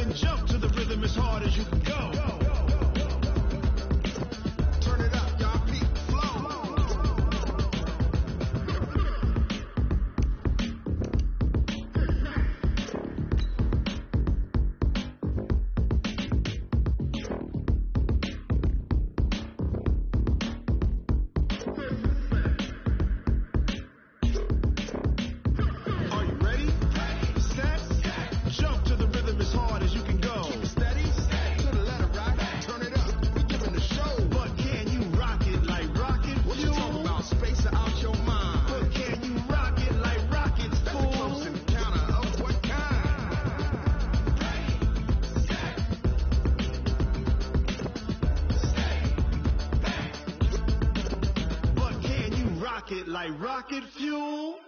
and jump to the rhythm as hard as you can go. Turn it up, y'all. Peak flow. Like rocket fuel.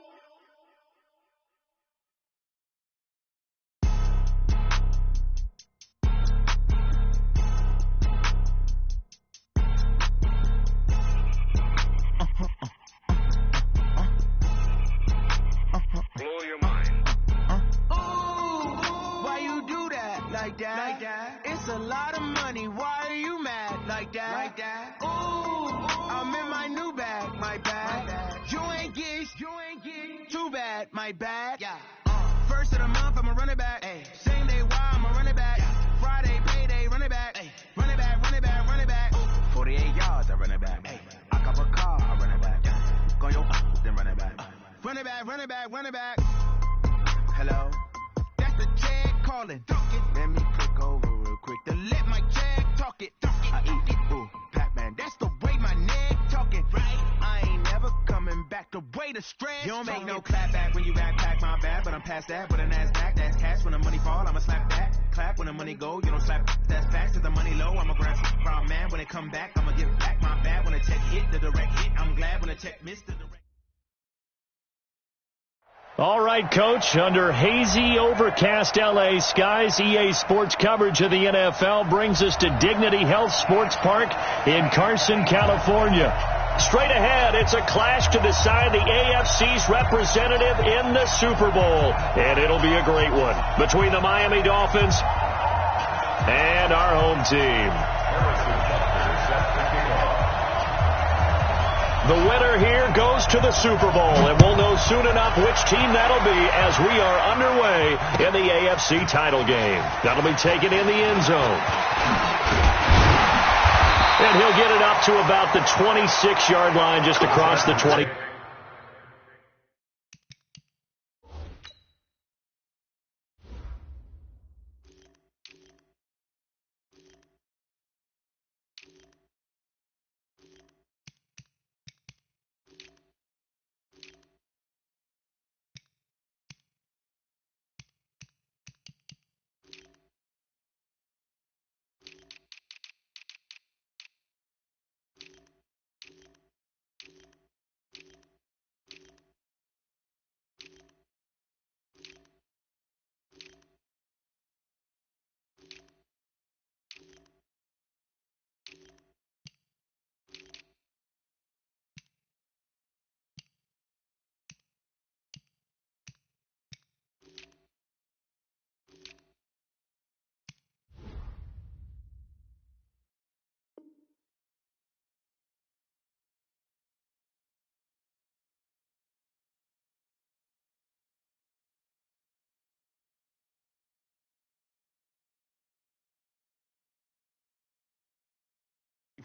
Blow your mind. Why you do that? Like that? Like that? It's a lot of money. Why are you mad? Like that? Like that? Ooh, I'm in my new bag. My bag. You ain't get too bad. My bad. Yeah. First of the month, I'ma run it back. Ay. Same day, why I'ma run it back. Yeah. Friday, payday, run it back. Ay. Run it back, run it back, run it back. Ooh. 48 yards, I run it back. Ay. I cop a car, I run it back. Yeah. Go your then run it back. Run it back, run it back, run it back. Hello? That's the check calling. Let me click over real quick to let my check talk it. I eat it. Ooh, Pac-Man, that's the way my neck talking. Right? I ain't never coming back the way the stress. You don't make no clap back when you backpack, my bad, but I'm past that. But an ass back, that's cash. When the money fall, I'ma slap that. Clap when the money go, you don't slap. That's facts. If the money low, I'ma grab some problem, man. When it come back, I'ma give back my bad. When the check hit, the direct hit. I'm glad when the check missed the direct. All right, Coach, under hazy, overcast L.A. skies, EA Sports coverage of the NFL brings us to Dignity Health Sports Park in Carson, California. Straight ahead, it's a clash to decide the AFC's representative in the Super Bowl, and it'll be a great one between the Miami Dolphins and our home team. The winner here goes to the Super Bowl, and we'll know soon enough which team that'll be as we are underway in the AFC title game. That'll be taken in the end zone. And he'll get it up to about the 26-yard line, just across the 20.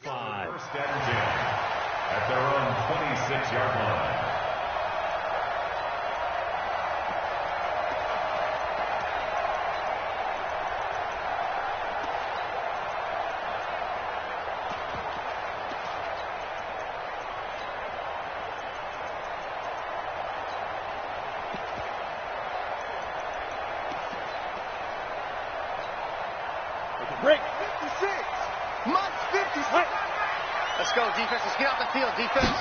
First and 10 at their own 26-yard line. Rick, 56. Mike, 56. Let's go, defense. Let's get off the field, defense.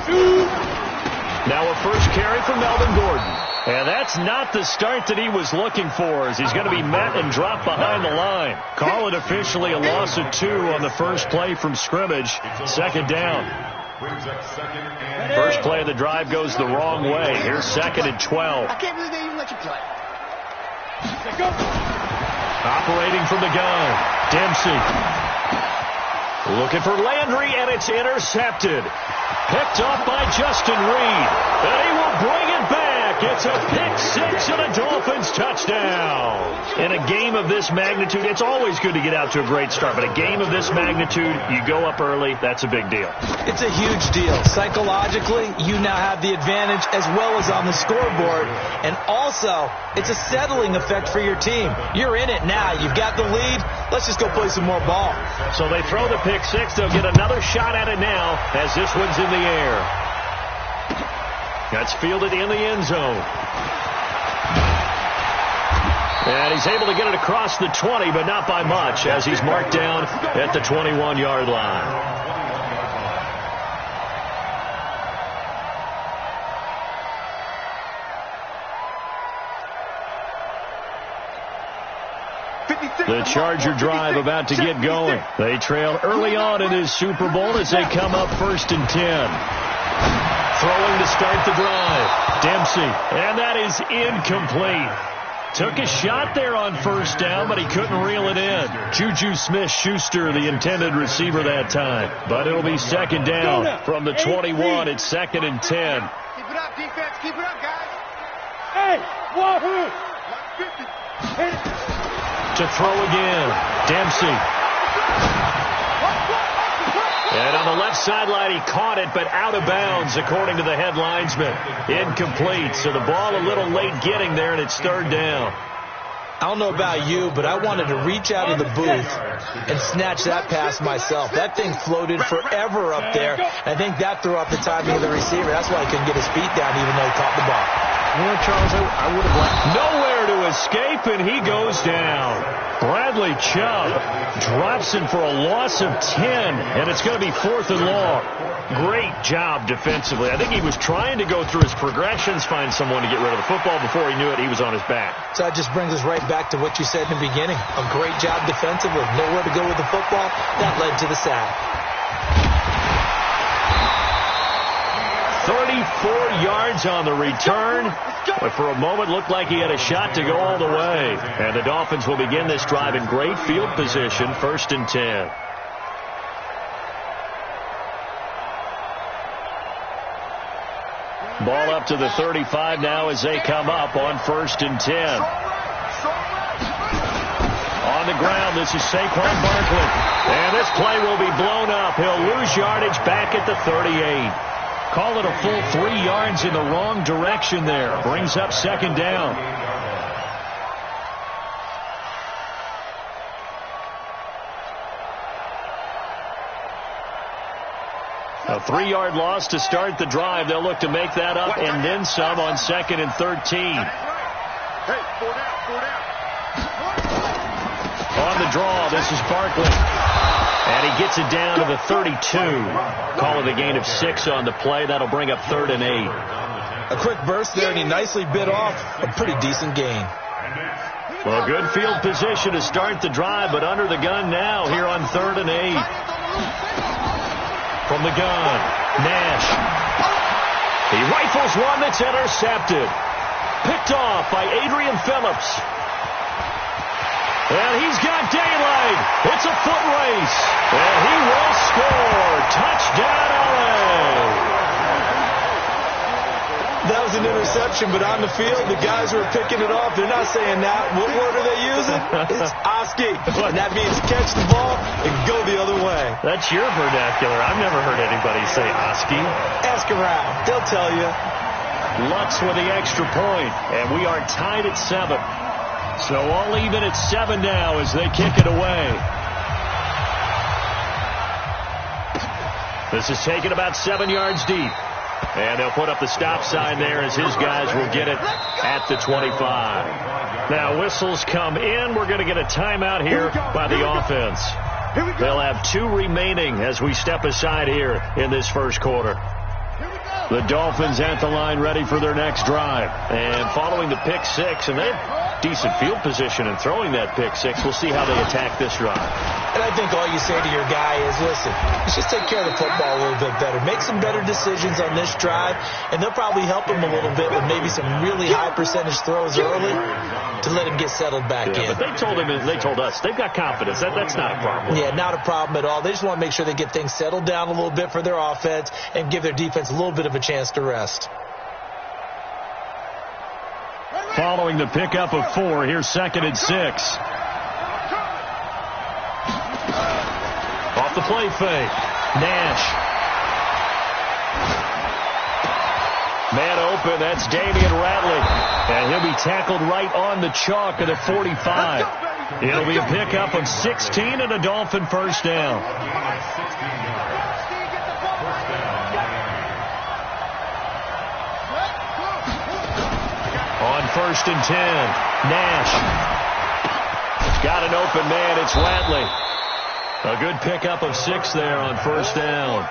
Now a first carry for Melvin Gordon. And that's not the start that he was looking for, as he's going to be met and dropped behind the line. Call it officially a loss of 2 on the first play from scrimmage. Second down. First play of the drive goes the wrong way. Here's second and 12. I can't believe they even let you play. Operating from the gun, Dempsey. Looking for Landry, and it's intercepted. Picked off by Justin Reed, and he will bring it back. It's a pick six and a Dolphins touchdown. In a game of this magnitude, it's always good to get out to a great start, but a game of this magnitude, you go up early, that's a big deal. It's a huge deal. Psychologically, you now have the advantage as well as on the scoreboard, and also, it's a settling effect for your team. You're in it now. You've got the lead. Let's just go play some more ball. So they throw the pick six. They'll get another shot at it now as this one's in the air. That's fielded in the end zone. And he's able to get it across the 20, but not by much, as he's marked down at the 21-yard line. The Charger drive about to get going. They trail early on in this Super Bowl as they come up 1st and 10. Throwing to start the drive. Dempsey, and that is incomplete. Took a shot there on 1st down, but he couldn't reel it in. Juju Smith-Schuster, the intended receiver that time. But it'll be 2nd down from the 21. It's 2nd and 10. Keep it up, defense. Keep it up, guys. Hey, Wahoo! To throw again, Dempsey. And on the left sideline, he caught it, but out of bounds, according to the head linesman. Incomplete, so the ball a little late getting there, and it's 3rd down. I don't know about you, but I wanted to reach out of the booth and snatch that pass myself. That thing floated forever up there. I think that threw off the timing of the receiver. That's why he couldn't get his feet down, even though he caught the ball. You know, Charles, I would have liked nowhere to escape, and he goes down. Bradley Chubb drops him for a loss of 10, and it's going to be 4th and long. Great job defensively. I think he was trying to go through his progressions, find someone to get rid of the football. Before he knew it, he was on his back. So that just brings us right back to what you said in the beginning. A great job defensively. Nowhere to go with the football. That led to the sack. 34 yards on the return, but for a moment looked like he had a shot to go all the way. And the Dolphins will begin this drive in great field position, 1st and 10. Ball up to the 35 now as they come up on 1st and 10. On the ground, this is Saquon Barkley. And this play will be blown up. He'll lose yardage back at the 38. Call it a full 3 yards in the wrong direction there. Brings up 2nd down. A 3-yard loss to start the drive. They'll look to make that up and then some on 2nd and 13. Hey, 4 down. On the draw, this is Barkley. And he gets it down to the 32. Call it a gain of 6 on the play. That'll bring up 3rd and 8. A quick burst there, and he nicely bit off a pretty decent gain. Well, good field position to start the drive, but under the gun now here on 3rd and 8. From the gun, Nash. He rifles one that's intercepted. Picked off by Adrian Phillips. And he's got daylight. It's a foot race. And he will score. Touchdown, LA. That was an interception, but on the field, the guys who are picking it off, they're not saying that. What word are they using? It's Oski. And that means catch the ball and go the other way. That's your vernacular. I've never heard anybody say Oski. Ask around. They'll tell you. Lutz with the extra point, and we are tied at 7. So all even at 7 now as they kick it away. This is taken about 7 yards deep. And they'll put up the stop sign there as his guys will get it at the 25. Now whistles come in. We're going to get a timeout here by the offense. They'll have 2 remaining as we step aside here in this first quarter. The Dolphins at the line ready for their next drive. And following the pick 6, and decent field position and throwing that pick six. We'll see how they attack this drive. And I think all you say to your guy is, listen, let's just take care of the football a little bit better. Make some better decisions on this drive, and they'll probably help him a little bit with maybe some really high percentage throws early to let him get settled back in. But they told us, they've got confidence. That's not a problem. Yeah, not a problem at all. They just want to make sure they get things settled down a little bit for their offense and give their defense a little bit of a chance to rest. Following the pickup of 4, here's 2nd and 6. Off the play fake. Nash. Man open, that's Damian Ratley. And he'll be tackled right on the chalk at the 45. It'll be a pickup of 16 and a Dolphin first down. On 1st and 10, Nash. Got an open man, it's Ratley. A good pickup of 6 there on 1st down.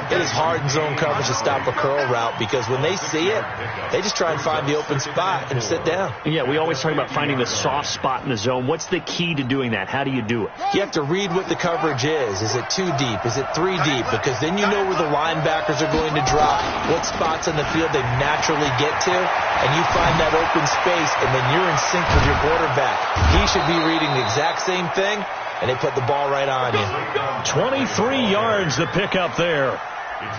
It is hard in zone coverage to stop a curl route because when they see it, they just try and find the open spot and sit down. Yeah, we always talk about finding the soft spot in the zone. What's the key to doing that? How do you do it? You have to read what the coverage is. Is it 2 deep? Is it 3 deep? Because then you know where the linebackers are going to drop, what spots on the field they naturally get to, and you find that open space, and then you're in sync with your quarterback. He should be reading the exact same thing, and they put the ball right on you. 23 yards the pickup there.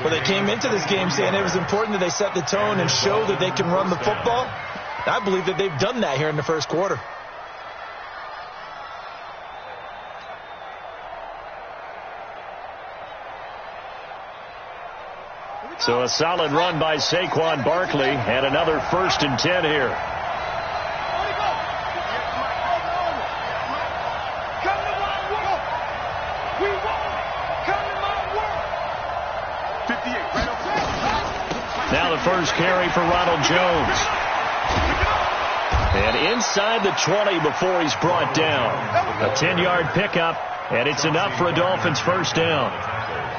Well, they came into this game saying it was important that they set the tone and show that they can run the football. I believe that they've done that here in the first quarter. So a solid run by Saquon Barkley and another 1st and 10 here. Now the first carry for Ronald Jones. And inside the 20 before he's brought down. A 10-yard pickup, and it's enough for a Dolphins first down.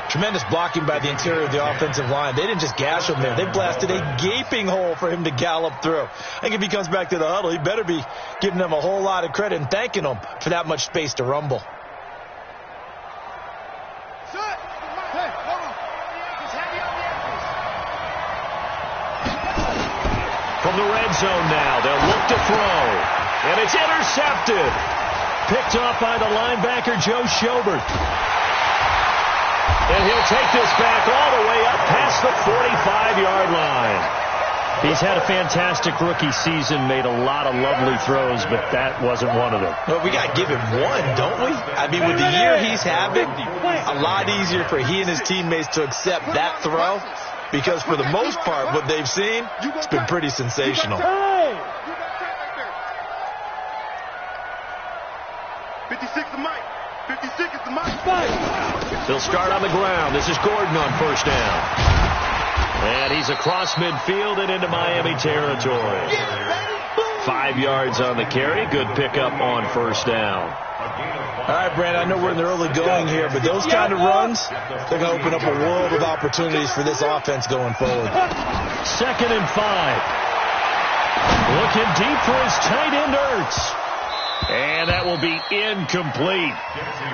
Tremendous blocking by the interior of the offensive line. They didn't just gash him there. They blasted a gaping hole for him to gallop through. I think if he comes back to the huddle, he better be giving them a whole lot of credit and thanking them for that much space to rumble. From the red zone now, they'll look to throw. And it's intercepted. Picked off by the linebacker, Joe Schobert. And he'll take this back all the way up past the 45-yard line. He's had a fantastic rookie season, made a lot of lovely throws, but that wasn't one of them. Well, we got to give him one, don't we? I mean, with the year he's having, a lot easier for he and his teammates to accept that throw. Because for the most part, what they've seen, it's been pretty sensational. 56 the mic. 56 is the mic. They'll start on the ground. This is Gordon on first down. And he's across midfield and into Miami territory. 5 yards on the carry. Good pickup on first down. All right, Brandon, I know we're in the early going here, but those kind of runs, they're going to open up a world of opportunities for this offense going forward. 2nd and 5. Looking deep for his tight end, Ertz. And that will be incomplete.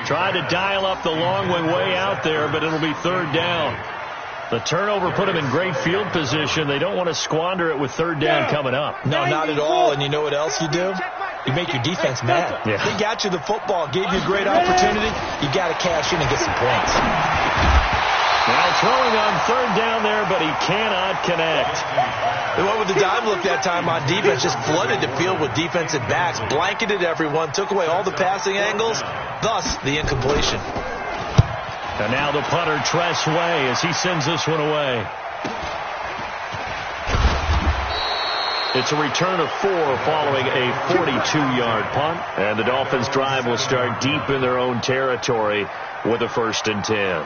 Tried to dial up the long way out there, but it'll be 3rd down. The turnover put him in great field position. They don't want to squander it with 3rd down coming up. No, not at all. And you know what else you do? You make your defense mad. Yeah. They got you the football, gave you a great opportunity. You got to cash in and get some points. Now throwing on 3rd down there, but he cannot connect. They went with the dime look that time on defense, just flooded the field with defensive backs, blanketed everyone, took away all the passing angles, thus the incompletion. And now the punter, Tress Way, as he sends this one away. It's a return of 4 following a 42-yard punt. And the Dolphins' drive will start deep in their own territory with a 1st and 10.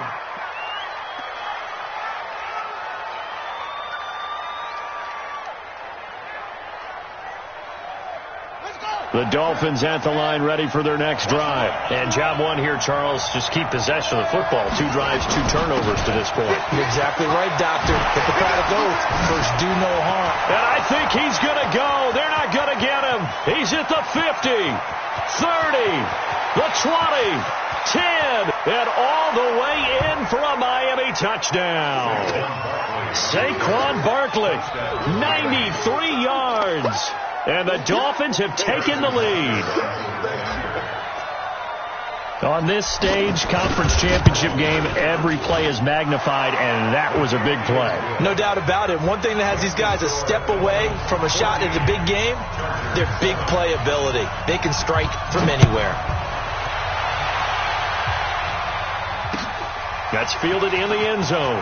The Dolphins at the line, ready for their next drive. And job one here, Charles, just keep possession of the football. 2 drives, 2 turnovers to this point. You're exactly right, Doctor. Hippocratic oath. First, do no harm. And I think he's going to go. They're not going to get him. He's at the 50, 30, the 20, 10, and all the way in for a Miami touchdown. Saquon Barkley, 93 yards. And the Dolphins have taken the lead. On this stage, conference championship game, every play is magnified, and that was a big play. No doubt about it. One thing that has these guys a step away from a shot at the big game, their big play ability. They can strike from anywhere. That's fielded in the end zone.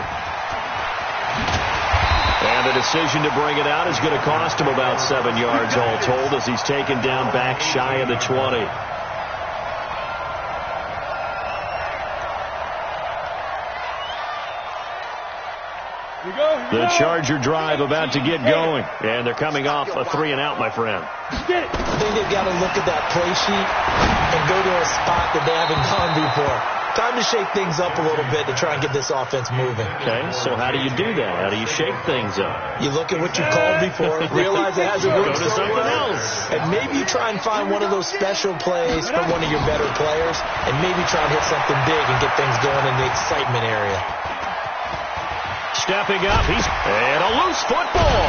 And the decision to bring it out is going to cost him about 7 yards all told as he's taken down back shy of the 20. The Charger drive about to get going. And they're coming off a 3-and-out, my friend. I think they've got to look at that play sheet and go to a spot that they haven't gone before. Time to shake things up a little bit to try and get this offense moving. Okay, so how do you do that? How do you shake things up? You look at what you called before, realize it hasn't worked Go to something else. and maybe you try and find one of those special plays from one of your better players, and maybe try and hit something big and get things going in the excitement area. Stepping up, and a loose football.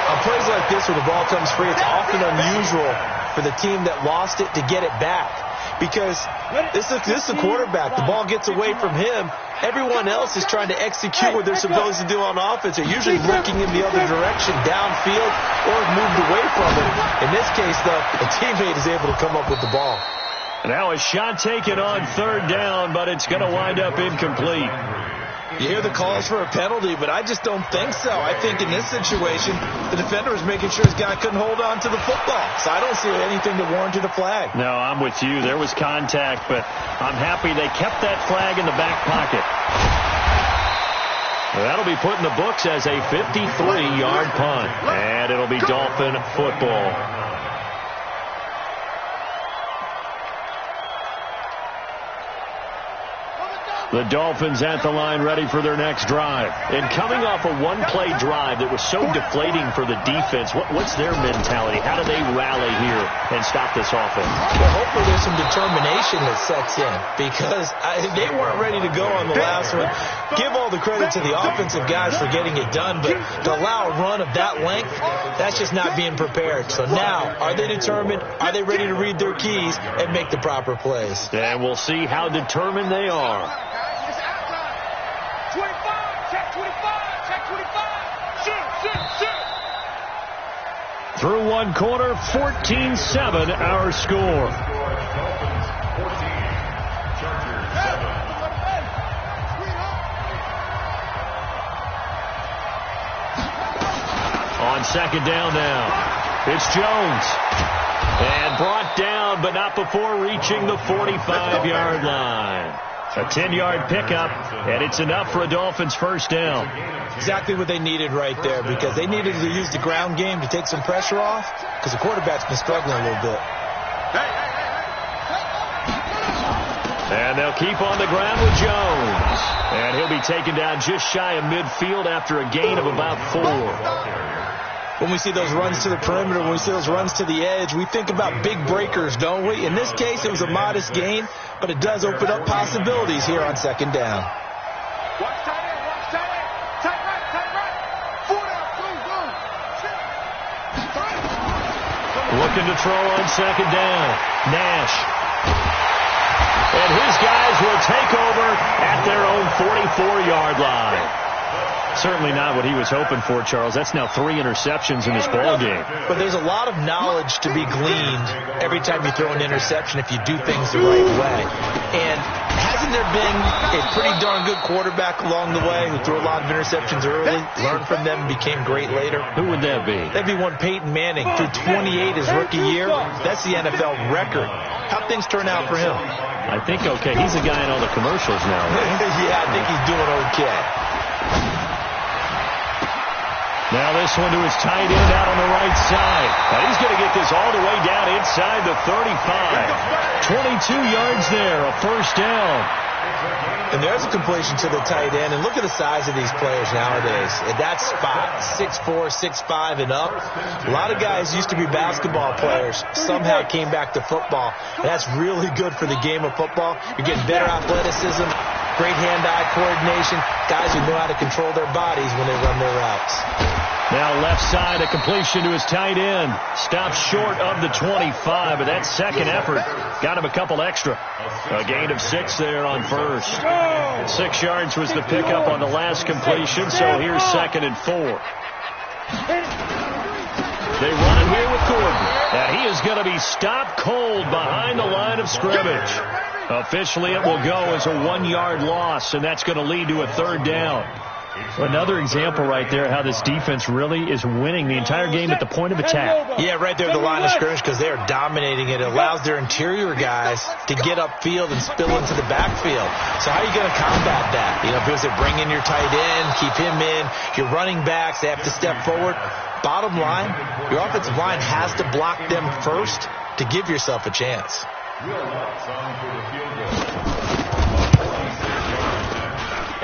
On plays like this where the ball comes free, it's often unusual for the team that lost it to get it back. Because this is a quarterback. The ball gets away from him. Everyone else is trying to execute what they're supposed to do on offense. They're usually looking in the other direction, downfield, or moved away from it. In this case, though, a teammate is able to come up with the ball. Now a shot taken on 3rd down, but it's going to wind up incomplete. You hear the calls for a penalty, but I just don't think so. I think in this situation, the defender was making sure his guy couldn't hold on to the football. So I don't see anything that warranted a flag. No, I'm with you. There was contact, but I'm happy they kept that flag in the back pocket. That'll be put in the books as a 53-yard punt, and it'll be Dolphin football. The Dolphins at the line, ready for their next drive. And coming off a one-play drive that was so deflating for the defense, what's their mentality? How do they rally here and stop this offense? Well, hopefully there's some determination that sets in, because they weren't ready to go on the last one. Give all the credit to the offensive guys for getting it done, but to allow a run of that length, that's just not being prepared. So now, are they determined? Are they ready to read their keys and make the proper plays? And we'll see how determined they are. 25, check 25, check 25. Shoot. Through one quarter, 14-7 our score. On 2nd down now, it's Jones. And brought down, but not before reaching the 45-yard line. A 10-yard pickup, and it's enough for a Dolphins 1st down. Exactly what they needed right there, because they needed to use the ground game to take some pressure off, because the quarterback's been struggling a little bit. And they'll keep on the ground with Jones. And he'll be taken down just shy of midfield after a gain of about 4. When we see those runs to the perimeter, when we see those runs to the edge, we think about big breakers, don't we? In this case, it was a modest gain, but it does open up possibilities here on 2nd down. Watch tight end, tight right. 4 down, go. Looking to throw on 2nd down. Nash. And his guys will take over at their own 44-yard line. Certainly not what he was hoping for, Charles. That's now 3 interceptions in this ball game. But there's a lot of knowledge to be gleaned every time you throw an interception if you do things the right way. And hasn't there been a pretty darn good quarterback along the way who threw a lot of interceptions early, learned from them, and became great later? Who would that be? That'd be one Peyton Manning, threw 28 his rookie year. That's the NFL record. How'd things turn out for him? I think okay. He's a guy in all the commercials now, right? Yeah, I think he's doing okay. Now this one to his tight end out on the right side. And he's going to get this all the way down inside the 35. 22 yards there, a first down. And there's a completion to the tight end. And look at the size of these players nowadays. At that spot, 6'4", 6'5", and up. A lot of guys used to be basketball players. Somehow came back to football. And that's really good for the game of football. You're getting better athleticism, great hand-eye coordination. Guys who know how to control their bodies when they run their routes. Now left side, a completion to his tight end. Stops short of the 25, but that second effort got him a couple extra. A gain of 6 there on first. 6 yards was the pickup on the last completion, so here's 2nd and 4. They run it here with Gordon, and he is going to be stopped cold behind the line of scrimmage. Officially, it will go as a 1-yard loss, and that's going to lead to a 3rd down. Another example right there how this defense really is winning the entire game at the point of attack. Yeah, right there at the line of scrimmage because they are dominating it. It allows their interior guys to get upfield and spill into the backfield. So how are you going to combat that? You know, because they bring in your tight end, keep him in. Your running backs, they have to step forward. Bottom line, your offensive line has to block them first to give yourself a chance.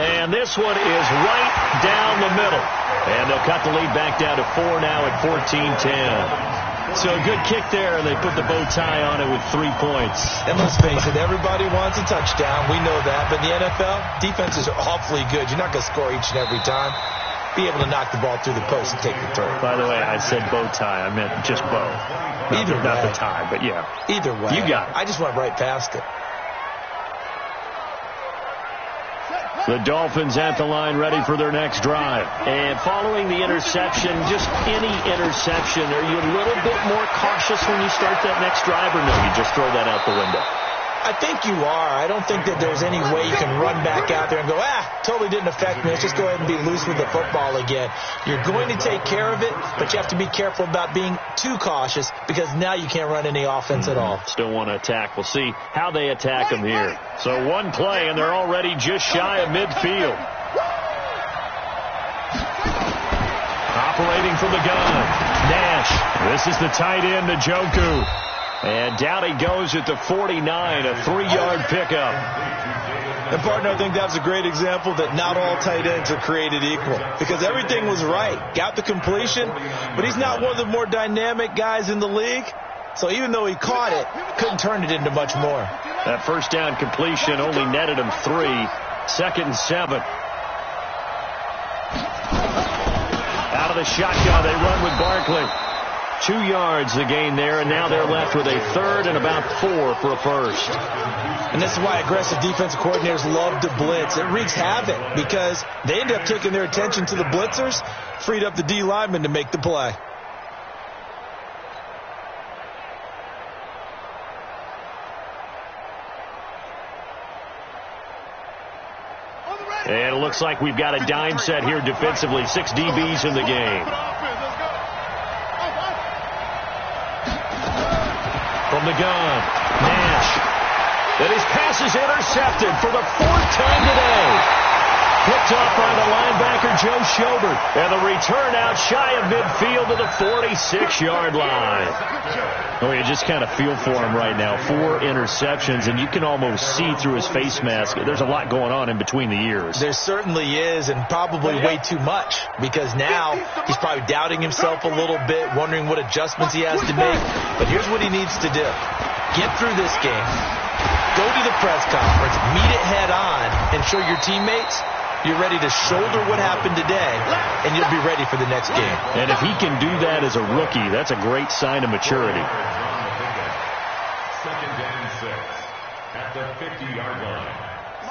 And this one is right down the middle. And they'll cut the lead back down to 4 now at 14-10. So a good kick there, and they put the bow tie on it with 3 points. And let's face it, everybody wants a touchdown. We know that. But in the NFL, defenses are awfully good. You're not going to score each and every time. Be able to knock the ball through the post and take the turn. By the way, I said bow tie. I meant just bow. Either way. Not the tie, but yeah. Either way. You got it. I just went right past it. The Dolphins at the line ready for their next drive. And following the interception, just any interception, are you a little bit more cautious when you start that next drive, or no, you just throw that out the window? I think you are. I don't think that there's any way you can run back out there and go, totally didn't affect me. Let's just go ahead and be loose with the football again. You're going to take care of it, but you have to be careful about being too cautious because now you can't run any offense at all. Still want to attack. We'll see how they attack them here. So one play, and they're already just shy of midfield. Operating from the gun, Nash. This is the tight end, Njoku. And down he goes at the 49, a 3-yard pickup. And, partner, I think that's a great example that not all tight ends are created equal because everything was right. Got the completion, but he's not one of the more dynamic guys in the league. So even though he caught it, couldn't turn it into much more. That first down completion only netted him 3. 2nd and 7. Out of the shotgun, they run with Barkley. 2 yards the gain there, and now they're left with a 3rd and about 4 for a first. And this is why aggressive defensive coordinators love to blitz. It wreaks havoc because they end up taking their attention to the blitzers, freed up the D lineman to make the play. And it looks like we've got a dime set here defensively. 6 DBs in the game. From the gun, Nash. And his pass is intercepted for the 4th time today. Picked off by the linebacker, Joe Schobert. And the return out shy of midfield to the 46-yard line. Oh, you just kind of feel for him right now. 4 interceptions, and you can almost see through his face mask. There's a lot going on in between the ears. There certainly is, and probably way too much, because now he's probably doubting himself a little bit, wondering what adjustments he has to make. But here's what he needs to do. Get through this game. Go to the press conference, meet it head on, and show your teammates you're ready to shoulder what happened today, and you'll be ready for the next game. And if he can do that as a rookie, that's a great sign of maturity. 2nd and 6 at the 50-yard line.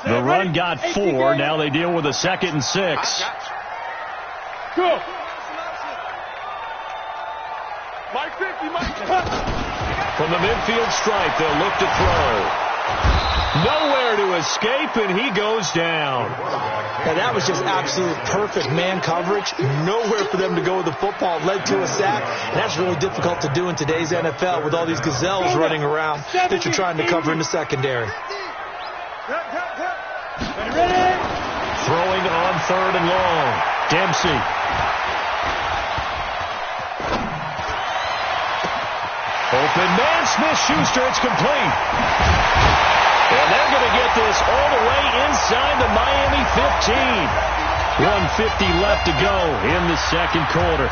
The run got 4. Now they deal with a 2nd and 6. Go. Mike 50, Mike. From the midfield stripe, they'll look to throw. Nowhere to escape, and he goes down. And that was just absolute perfect man coverage. Nowhere for them to go with the football. Led to a sack. And that's really difficult to do in today's NFL with all these gazelles running around that you're trying to cover in the secondary. Throwing on 3rd and long. Dempsey. Open man, Smith-Schuster, it's complete. And they're going to get this all the way inside the Miami 15. 1:50 left to go in the second quarter.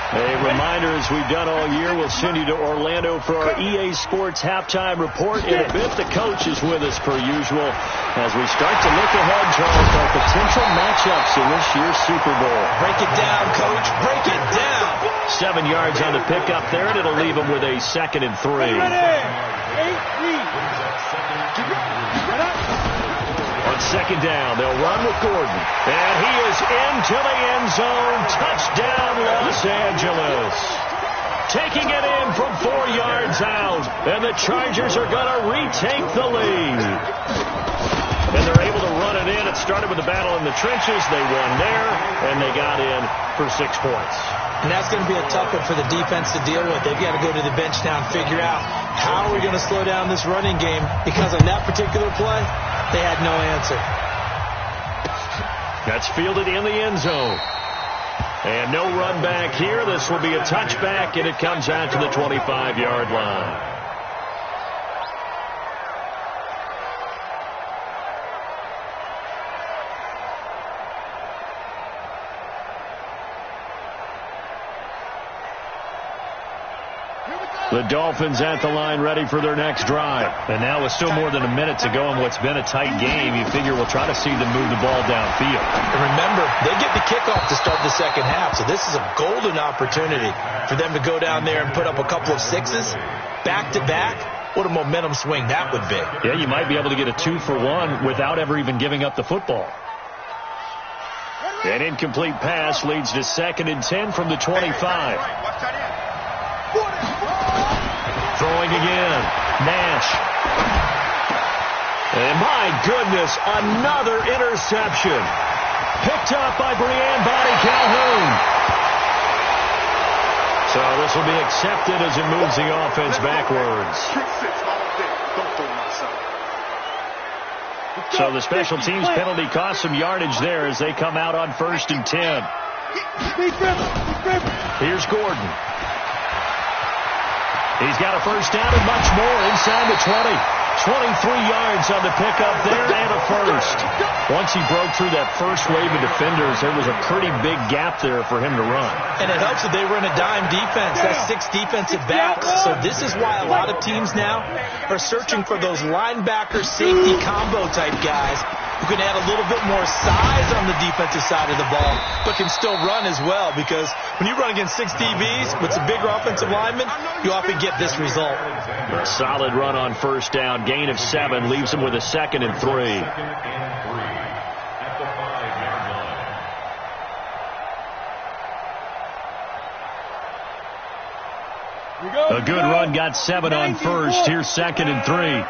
A reminder, as we've done all year, we'll send you to Orlando for our EA Sports halftime report. In a bit, the coach is with us per usual as we start to look ahead, Charles, our potential matchups in this year's Super Bowl. Break it down, Coach. Break it down. 7 yards on the pickup there, and it'll leave them with a 2nd and 3. On 2nd down, they'll run with Gordon. And he is into the end zone. Touchdown, Los Angeles. Taking it in from 4 yards out. And the Chargers are going to retake the lead. And they're able to run it in. It started with the battle in the trenches. They won there, and they got in for 6 points. And that's going to be a tough one for the defense to deal with. They've got to go to the bench now and figure out how are we going to slow down this running game, because on that particular play, they had no answer. That's fielded in the end zone. And no run back here. This will be a touchback, and it comes out to the 25-yard line. The Dolphins at the line, ready for their next drive. And now with still more than a minute to go in what's been a tight game, you figure we'll try to see them move the ball downfield. And remember, they get the kickoff to start the second half, so this is a golden opportunity for them to go down there and put up a couple of sixes back-to-back. What a momentum swing that would be. Yeah, you might be able to get a 2-for-1 without ever even giving up the football. An incomplete pass leads to 2nd and 10 from the 25. Throwing again. Nash. And my goodness, another interception. Picked up by Breanne Body Calhoun. So this will be accepted as it moves the offense backwards. So the special teams penalty cost some yardage there as they come out on 1st and 10. Here's Gordon. He's got a first down and much more inside the 20. 23 yards on the pickup there and a first. Once he broke through that first wave of defenders, there was a pretty big gap there for him to run. And it helps that they run a dime defense. That's 6 defensive backs. So this is why a lot of teams now are searching for those linebacker safety combo type guys who can add a little bit more size on the defensive side of the ball, but can still run as well, because when you run against 6 DBs with some bigger offensive linemen, you often get this result. A solid run on first down, gain of 7, leaves him with a 2nd and 3. A good run, got 7 on first. Here's 2nd and 3.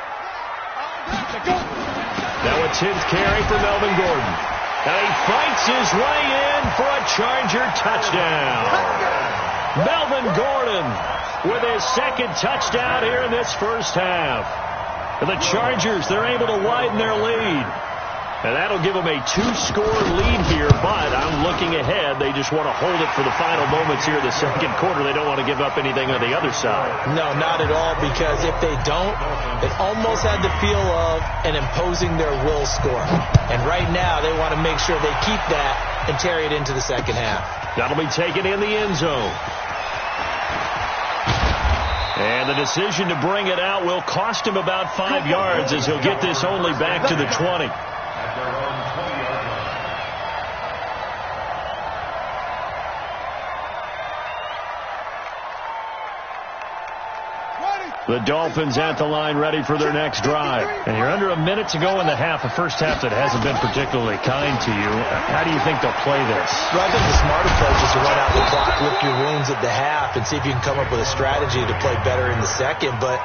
Now a 10th carry for Melvin Gordon. And he fights his way in for a Charger touchdown. Melvin Gordon with his 2nd touchdown here in this first half. And the Chargers, they're able to widen their lead. And that'll give them a 2-score lead here, but I'm looking ahead. They just want to hold it for the final moments here in the second quarter. They don't want to give up anything on the other side. No, not at all, because if they don't, it almost had the feel of an imposing their will score. And right now, they want to make sure they keep that and carry it into the second half. That'll be taken in the end zone. And the decision to bring it out will cost him about 5 yards, as he'll get this only back to the 20. The Dolphins at the line, ready for their next drive. And you're under a minute to go in the half, a first half that hasn't been particularly kind to you. How do you think they'll play this? Well, I think the smart approach is to run out the clock, lick your wounds at the half, and see if you can come up with a strategy to play better in the second. But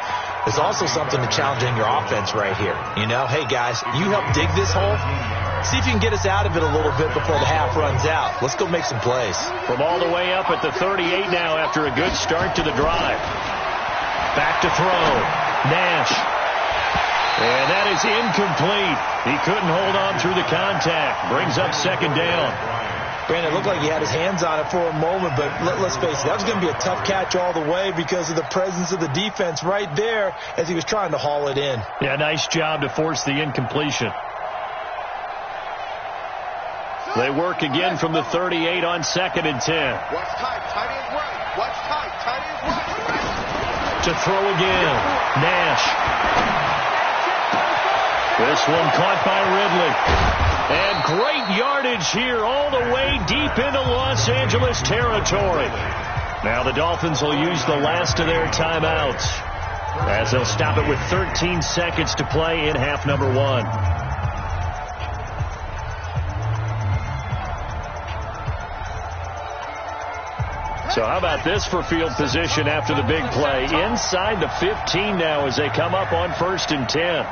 there's also something to challenging your offense right here. You know, hey, guys, you help dig this hole. See if you can get us out of it a little bit before the half runs out. Let's go make some plays. From all the way up at the 38 now after a good start to the drive. Back to throw. Nash. And that is incomplete. He couldn't hold on through the contact. Brings up 2nd down. Brandon, it looked like he had his hands on it for a moment, but let's face it, that was going to be a tough catch all the way because of the presence of the defense right there as he was trying to haul it in. Yeah, nice job to force the incompletion. They work again from the 38 on 2nd and 10. Watch tight, tight ends right. Watch tight, tight ends right. To throw again, Nash. This one caught by Ridley. And great yardage here all the way deep into Los Angeles territory. Now the Dolphins will use the last of their timeouts as they'll stop it with 13 seconds to play in half number 1. So how about this for field position after the big play? Inside the 15 now as they come up on 1st and 10.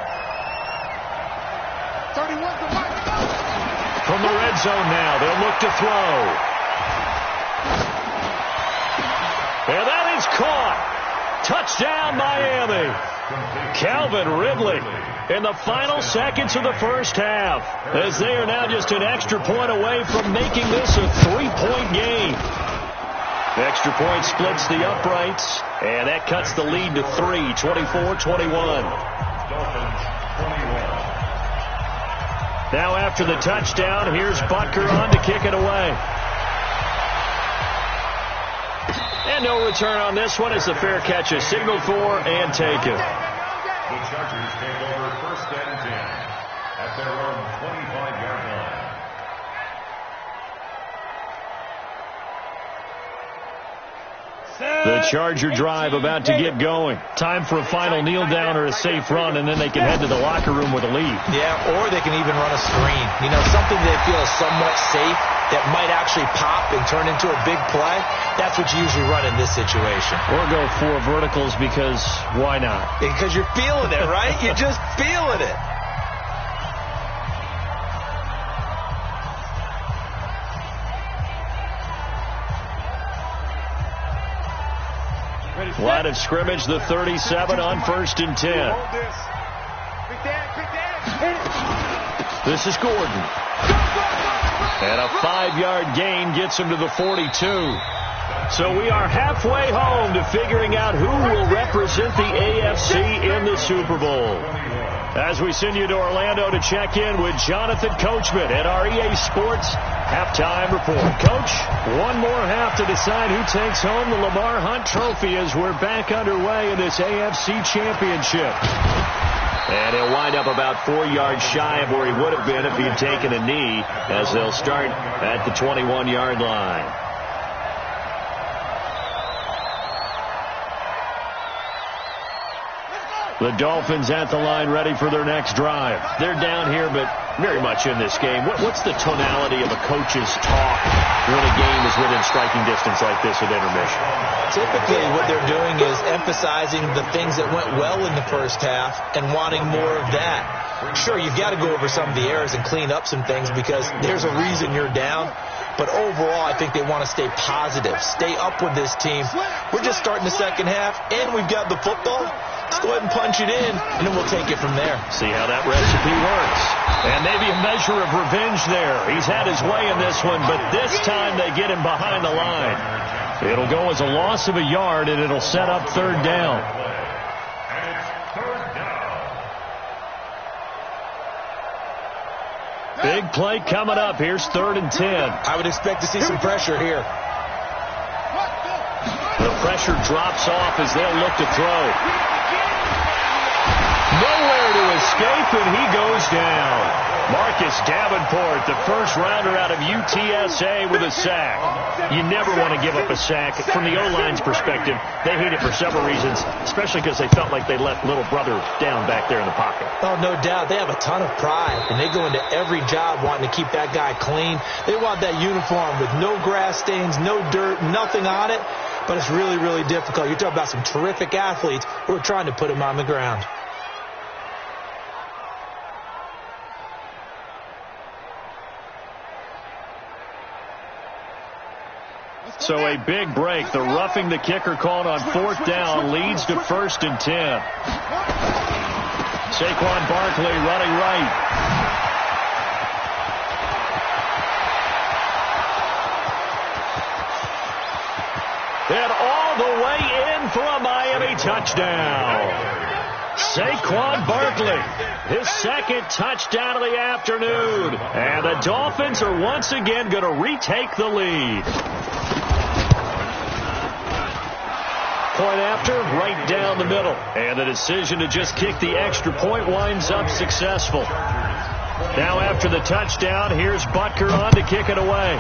From the red zone now, they'll look to throw. And that is caught. Touchdown, Miami. Calvin Ridley in the final seconds of the first half as they are now just an extra point away from making this a 3-point game. The extra point splits the uprights, and that cuts the lead to 3, 24-21. Now after the touchdown, here's Butker on to kick it away. And no return on this one as the fair catch is signaled for and taken. The Chargers take over 1st and 10 at their own 25-yard line. The Charger drive about to get going. Time for a final kneel down or a safe run, and then they can head to the locker room with a lead. Yeah, or they can even run a screen. You know, something they feel is somewhat safe that might actually pop and turn into a big play. That's what you usually run in this situation. Or go 4 verticals because why not? Because you're feeling it, right? You're just feeling it. Line of scrimmage, the 37 on 1st and 10. This is Gordon. And a 5-yard gain gets him to the 42. So we are halfway home to figuring out who will represent the AFC in the Super Bowl. As we send you to Orlando to check in with Jonathan Coachman at our EA Sports Halftime Report. Coach, one more half to decide who takes home the Lamar Hunt Trophy as we're back underway in this AFC Championship. And he'll wind up about 4 yards shy of where he would have been if he had taken a knee as they'll start at the 21-yard line. The Dolphins at the line ready for their next drive. They're down here, but very much in this game. What's the tonality of a coach's talk when a game is within striking distance like this at intermission? Typically, what they're doing is emphasizing the things that went well in the first half and wanting more of that. Sure, you've got to go over some of the errors and clean up some things because there's a reason you're down. But overall, I think they want to stay positive, stay up with this team. We're just starting the second half, and we've got the football. Let's go ahead and punch it in, and then we'll take it from there. See how that recipe works. And maybe a measure of revenge there. He's had his way in this one, but this time they get him behind the line. It'll go as a loss of a yard, and it'll set up 3rd down. Big play coming up. Here's 3rd and 10. I would expect to see some pressure here. The pressure drops off as they'll look to throw. Nowhere to escape, and he goes down. Marcus Davenport, the first rounder out of UTSA with a sack. You never want to give up a sack. From the O-line's perspective, they hate it for several reasons, especially because they felt like they let little brother down back there in the pocket. Oh, no doubt. They have a ton of pride, and they go into every job wanting to keep that guy clean. They want that uniform with no grass stains, no dirt, nothing on it, but it's really, really difficult. You're talking about some terrific athletes who are trying to put him on the ground. So a big break. The roughing the kicker called on 4th down leads to 1st and 10. Saquon Barkley running right. And all the way in for a Miami touchdown. Saquon Barkley, his second touchdown of the afternoon. And the Dolphins are once again going to retake the lead. Point after, right down the middle. And the decision to just kick the extra point winds up successful. Now after the touchdown, here's Butker on to kick it away.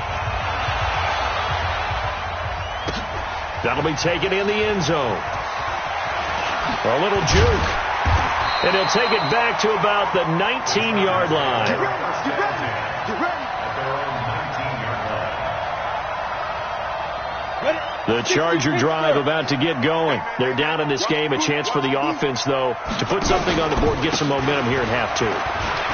That'll be taken in the end zone. A little juke. And he'll take it back to about the 19-yard line. The Charger drive about to get going. They're down in this game. A chance for the offense, though, to put something on the board, get some momentum here in half two.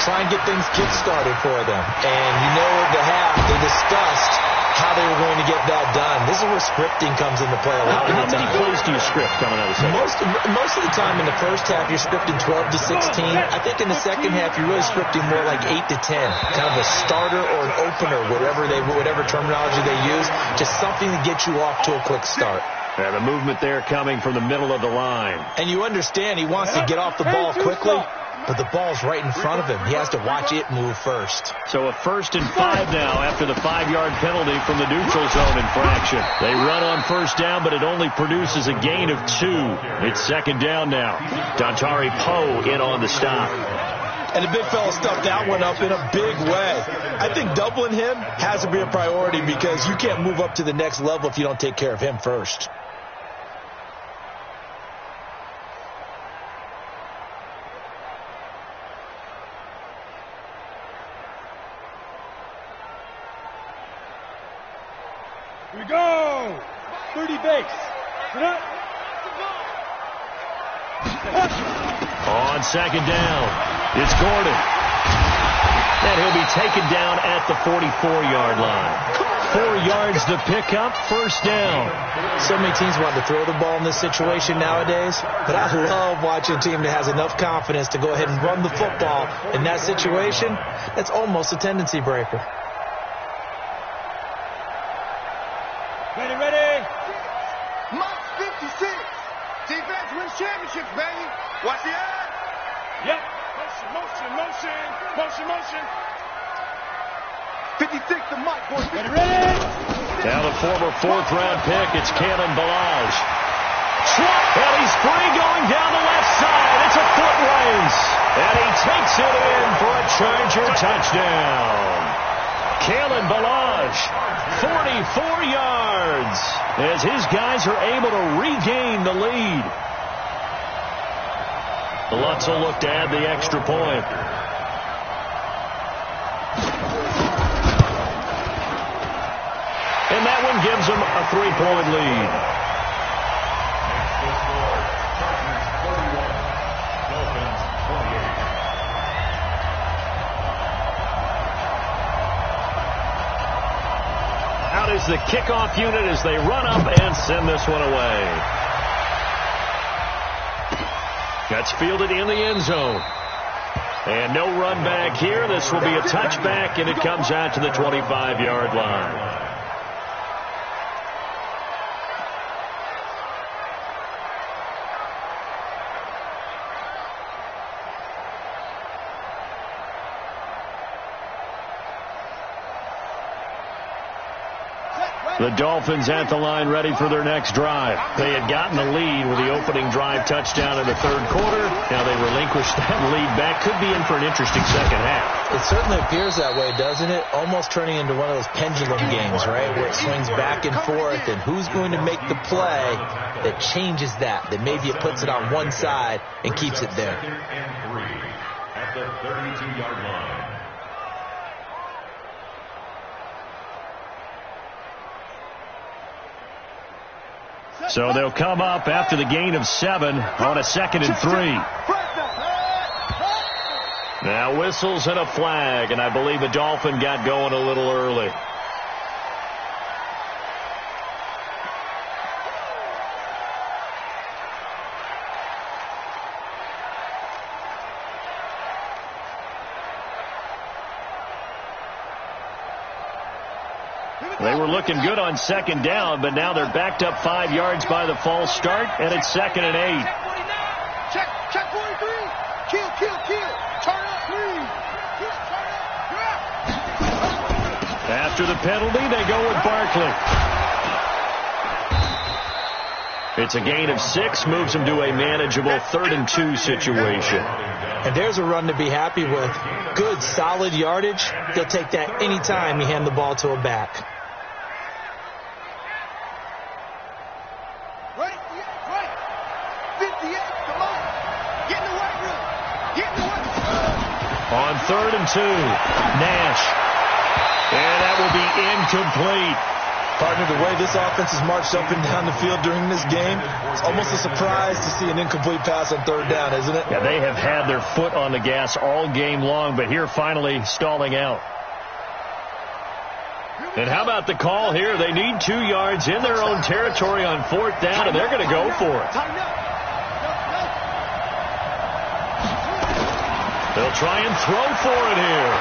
Try and get things kick-started for them. And you know at the half, they discussed how they were going to get that done. This is where scripting comes into play a lot of the time. How many plays do you script coming out of the second? Most of the time in the first half, you're scripting 12 to 16. I think in the second half, you're really scripting more like 8 to 10. Kind of a starter or an opener, whatever terminology they use. Just something to get you off to a quick start. And the movement there coming from the middle of the line. And you understand he wants to get off the ball quickly, but the ball's right in front of him. He has to watch it move first. So a 1st and 5 now after the 5-yard penalty from the neutral zone infraction. They run on first down, but it only produces a gain of 2. It's second down now. Dontari Poe in on the stop. And the big fella stuffed that one up in a big way. I think doubling him has to be a priority because you can't move up to the next level if you don't take care of him first. Here we go. 30 base. On second down, it's Gordon. And he'll be taken down at the 44-yard line. 4 yards to pick up, first down. So many teams want to throw the ball in this situation nowadays, but I love watching a team that has enough confidence to go ahead and run the football in that situation. That's almost a tendency breaker. Ready. Mike 56. Defense wins championships, baby. Watch the eye. Yep. Motion. 56 to Mike, boys. Ready. Now the former 4th-round pick, it's Kalen Ballage. And he's free going down the left side. It's a foot race. And he takes it in for a Charger touchdown. Kalen Ballage, 44 yards, as his guys are able to regain the lead. Lutz will look to add the extra point. And that one gives them a 3-point lead. Out is the kickoff unit as they run up and send this one away. That's fielded in the end zone. And no run back here. This will be a touchback, and it comes out to the 25-yard line. The Dolphins at the line ready for their next drive. They had gotten the lead with the opening drive touchdown in the third quarter. Now they relinquished that lead back. Could be in for an interesting second half. It certainly appears that way, doesn't it? Almost turning into one of those pendulum games, right? Where it swings back and forth, and who's going to make the play that changes that maybe it puts it on one side and keeps it there. At the 32-yard line. So they'll come up after the gain of 7 on a 2nd and 3. Now whistles and a flag, and I believe the Dolphin got going a little early. They were looking good on second down, but now they're backed up 5 yards by the false start, and it's 2nd and 8. Check 43. Kill. Turn up, please. After the penalty, they go with Barkley. It's a gain of 6, moves them to a manageable 3rd and 2 situation. And there's a run to be happy with. Good, solid yardage. They'll take that any time you hand the ball to a back. Right. 58, come on. Get in the weight room. On 3rd and 2, Nash. And that will be incomplete. Partner, the way this offense has marched up and down the field during this game, it's almost a surprise to see an incomplete pass on 3rd down, isn't it? Yeah, they have had their foot on the gas all game long, but here finally stalling out. And how about the call here? They need 2 yards in their own territory on 4th down, and they're going to go for it. They'll try and throw for it here.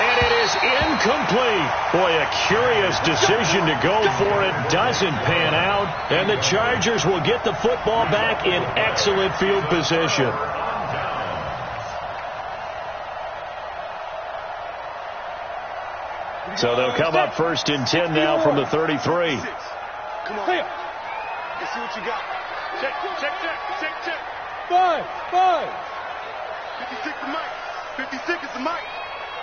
And it is incomplete. Boy, a curious decision to go for it. Doesn't pan out. And the Chargers will get the football back in excellent field position. So they'll come up 1st and 10 now from the 33. Come on. Let's see what you got. Check. 5. 56 the mic. 56 is the mic.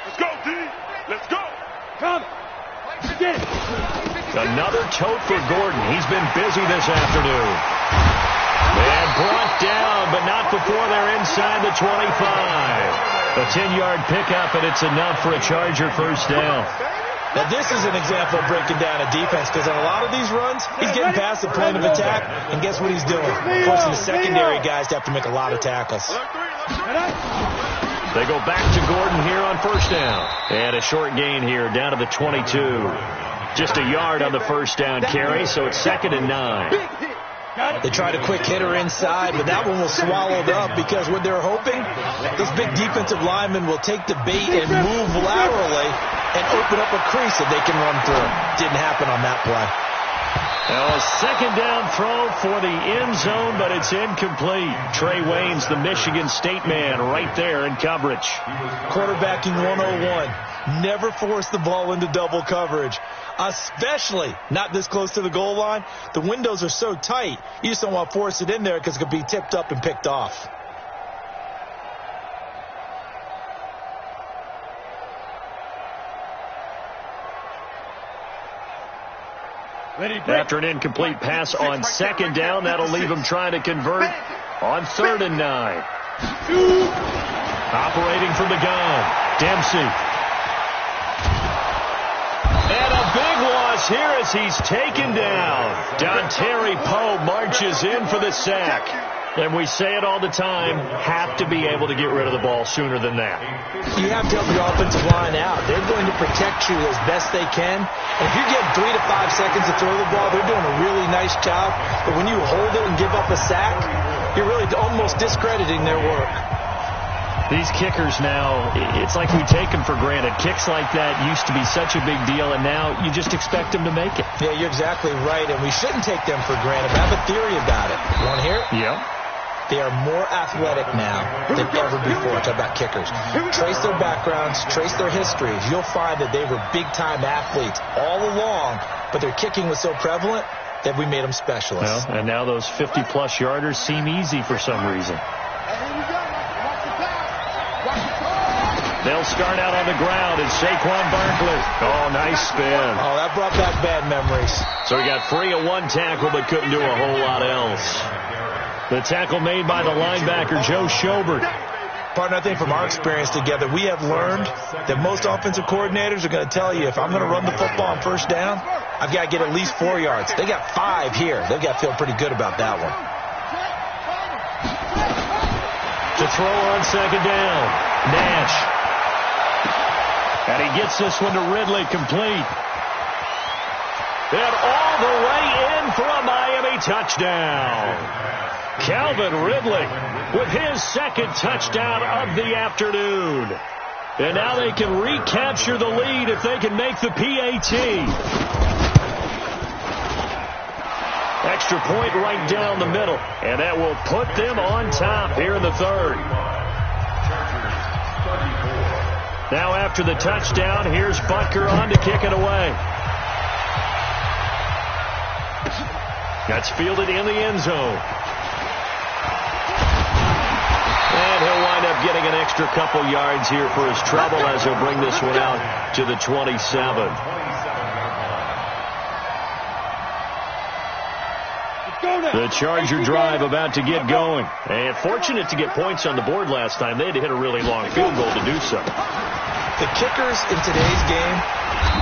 Let's go, D. Let's go. Come. Get it. Another tote for Gordon. He's been busy this afternoon. And brought down, but not before they're inside the 25. A 10-yard pickup, and it's enough for a Charger 1st down. Now, this is an example of breaking down a defense, because on a lot of these runs, he's getting past the point of attack, and guess what he's doing? Forcing the secondary guys to have to make a lot of tackles. They go back to Gordon here on 1st down. And a short gain here down to the 22. Just a yard on the 1st down carry, so it's 2nd and 9. They tried a quick hitter inside, but that one was swallowed up because what they're hoping, those big defensive linemen will take the bait and move laterally and open up a crease that they can run through. Didn't happen on that play. Now a 2nd down throw for the end zone, but it's incomplete. Trey Waynes, the Michigan State man, right there in coverage. Quarterbacking 101. Never force the ball into double coverage, especially not this close to the goal line. The windows are so tight, you just don't want to force it in there because it could be tipped up and picked off. After an incomplete pass on 2nd down, that'll leave him trying to convert on 3rd and 9. Operating from the gun, Dempsey. And a big loss here as he's taken down. Dontari Poe marches in for the sack. And we say it all the time, have to be able to get rid of the ball sooner than that. You have to help your offensive line out. They're going to protect you as best they can. And if you're getting 3 to 5 seconds to throw the ball, they're doing a really nice job. But when you hold it and give up a sack, you're really almost discrediting their work. These kickers now, it's like we take them for granted. Kicks like that used to be such a big deal, and now you just expect them to make it. Yeah, you're exactly right, and we shouldn't take them for granted. I have a theory about it. You want to hear it? Yeah. They are more athletic now than ever before. Talk about kickers. Trace their backgrounds, trace their histories. You'll find that they were big-time athletes all along, but their kicking was so prevalent that we made them specialists. Well, and now those 50-plus yarders seem easy for some reason. They'll start out on the ground, and Saquon Barkley. Oh, nice spin. Oh, that brought back bad memories. So he got free of one tackle, but couldn't do a whole lot else. The tackle made by the linebacker, Joe Schobert. Partner, I think from our experience together, we have learned that most offensive coordinators are going to tell you, if I'm going to run the football on 1st down, I've got to get at least 4 yards. They got 5 here. They've got to feel pretty good about that one. To throw on 2nd down, Nash. And he gets this one to Ridley, complete. And all the way in for a Miami touchdown. Calvin Ridley with his 2nd touchdown of the afternoon. And now they can recapture the lead if they can make the PAT. Extra point right down the middle. And that will put them on top here in the third. Now after the touchdown, here's Butker on to kick it away. That's fielded in the end zone. And he'll wind up getting an extra couple yards here for his trouble as he'll bring this one out to the 27. The Charger drive about to get going. And fortunate to get points on the board last time. They had to hit a really long field goal to do so. The kickers in today's game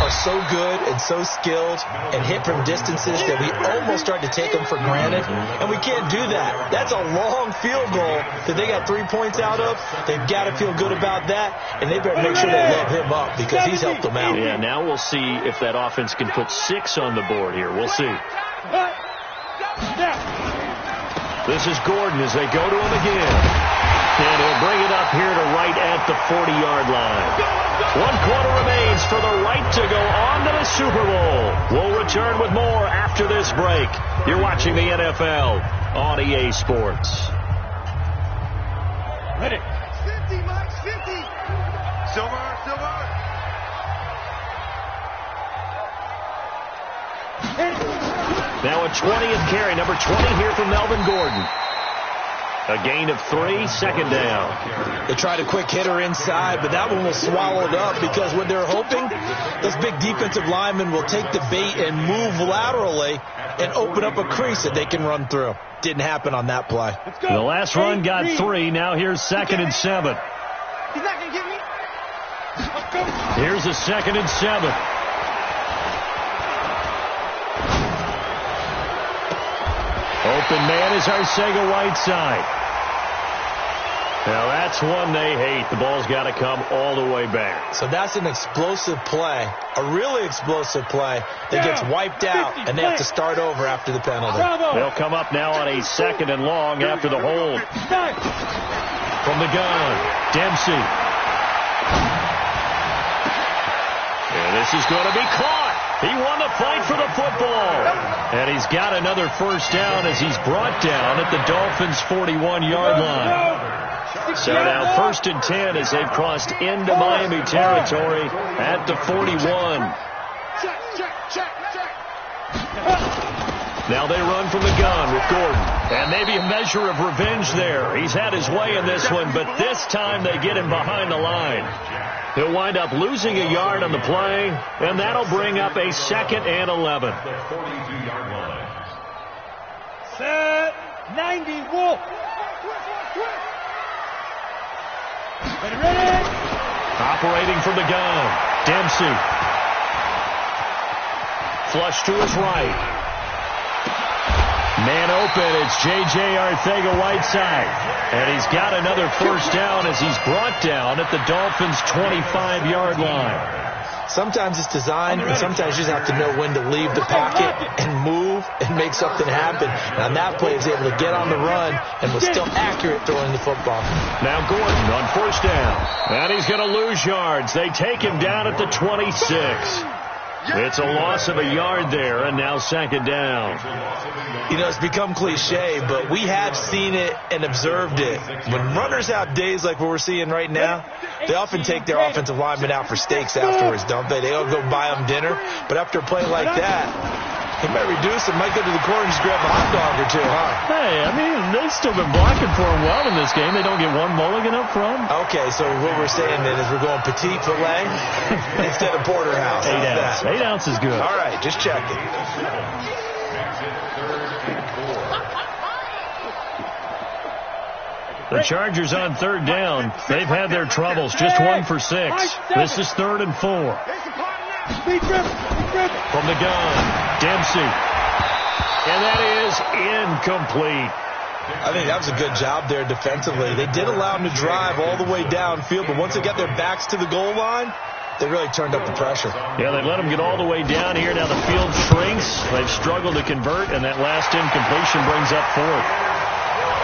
are so good and so skilled and hit from distances that we almost start to take them for granted, and we can't do that. That's a long field goal that they got 3 points out of. They've got to feel good about that, and they better make sure they load him up because he's helped them out. Yeah, now we'll see if that offense can put 6 on the board here. We'll see. This is Gordon as they go to him again. And he'll bring it up here to right at the 40-yard line. 1 quarter remains for the right to go on to the Super Bowl. We'll return with more after this break. You're watching the NFL on EA Sports. Ready. 50, Mike, 50. Silver. Now a 20th carry, number 20 here from Melvin Gordon. A gain of 3, second down. They tried a quick hitter inside, but that one was swallowed up because what they're hoping, those big defensive linemen will take the bait and move laterally and open up a crease that they can run through. Didn't happen on that play. The last run got 3. Now here's 2nd and 7. He's not going to get me. Let's go. Here's a 2nd and 7. Open man is Arcega-Whiteside. Now that's one they hate. The ball's got to come all the way back. So that's an explosive play, a really explosive play that gets wiped out, and they have to start over after the penalty. They'll come up now on a 2nd and long after the hold. From the gun, Dempsey. And this is going to be caught. He won the fight for the football. And he's got another first down as he's brought down at the Dolphins' 41-yard line. So now 1st and 10 as they've crossed into Miami territory at the 41. Now they run from the gun with Gordon. And maybe a measure of revenge there. He's had his way in this one, but this time they get him behind the line. He'll wind up losing a yard on the play, and that'll bring up a 2nd and 11. Set. 90. Wolf. Ready. Operating from the gun, Dempsey. Flush to his right. Man open, it's J.J. Arcega-Whiteside. And he's got another first down as he's brought down at the Dolphins' 25-yard line. Sometimes it's designed, and sometimes you just have to know when to leave the pocket and move and make something happen. And on that play, he was able to get on the run and was still accurate throwing the football. Now Gordon on first down. And he's going to lose yards. They take him down at the 26. It's a loss of a yard there, and now 2nd down. You know, it's become cliche, but we have seen it and observed it. When runners have days like what we're seeing right now, they often take their offensive linemen out for steaks afterwards, don't they? They all go buy them dinner. But after a play like that, he might reduce it, might go to the corner and just grab a hot dog or two, huh? Hey, I mean, they've still been blocking for him well in this game. They don't get one mulligan up front. Okay, so what we're saying then is we're going petite filet instead of porterhouse. 8 ounce. 8 ounce is good. All right, just checking. The Chargers on 3rd down. They've had their troubles. Just 1 for 6. This is 3rd and 4. From the gun, Dempsey. And that is incomplete. I think that was a good job there defensively. They did allow them to drive all the way downfield, but once they got their backs to the goal line, they really turned up the pressure. Yeah, they let them get all the way down here. Now the field shrinks. They've struggled to convert, and that last incompletion brings up 4th.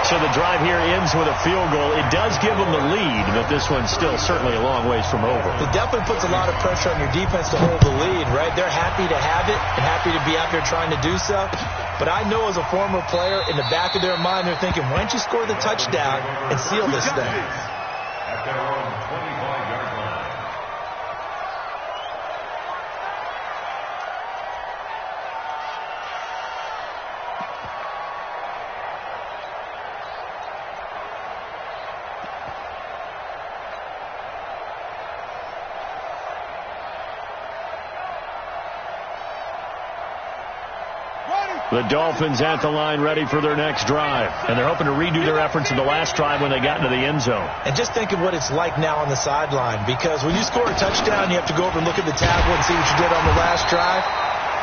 So the drive here ends with a field goal. It does give them the lead, but this one's still certainly a long ways from over. It definitely puts a lot of pressure on your defense to hold the lead, right? They're happy to have it and happy to be out there trying to do so. But I know as a former player, in the back of their mind, they're thinking, why don't you score the touchdown and seal this thing? At their own 25-yard line. The Dolphins at the line ready for their next drive. And they're hoping to redo their efforts in the last drive when they got into the end zone. And just think of what it's like now on the sideline. Because when you score a touchdown, you have to go over and look at the tablet and see what you did on the last drive.